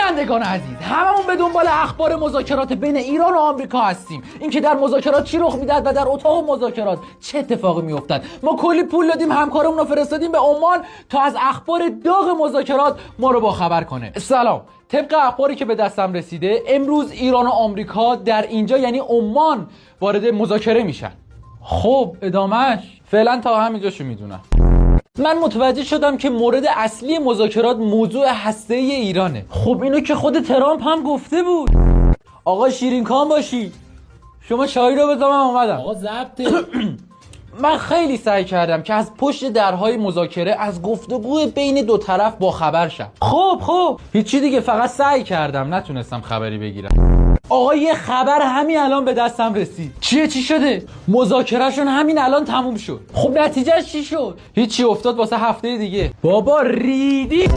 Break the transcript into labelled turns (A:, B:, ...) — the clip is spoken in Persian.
A: بینندگان عزیز، هممون به دنبال اخبار مذاکرات بین ایران و آمریکا هستیم. اینکه در مذاکرات چی رخ میدهد و در اتاق مذاکرات چه اتفاقی میافتد. ما کلی پول دادیم، همکارمون رو فرستادیم به عمان تا از اخبار داغ مذاکرات ما رو با خبر کنه. سلام. طبق اخباری که به دستم رسیده، امروز ایران و آمریکا در اینجا یعنی عمان وارد مذاکره میشن. خب ادامهش فعلا تا همینجاشو میدونم. من متوجه شدم که مورد اصلی مذاکرات موضوع هسته‌ای ایرانه. خب اینو که خود ترامپ هم گفته بود. آقا شیرین کام باشی، شما چای رو بذار، من اومدم.
B: آقا ضبطه.
A: من خیلی سعی کردم که از پشت درهای مذاکره از گفتگو بین دو طرف با خبر شم. خب هیچی دیگه، فقط سعی کردم، نتونستم خبری بگیرم. آقا یه خبر همین الان به دستم رسید. چی شده؟ مذاکرهشون همین الان تموم شد. خب نتیجهش چی شد؟ هیچی، افتاد واسه هفته دیگه. بابا ریدی.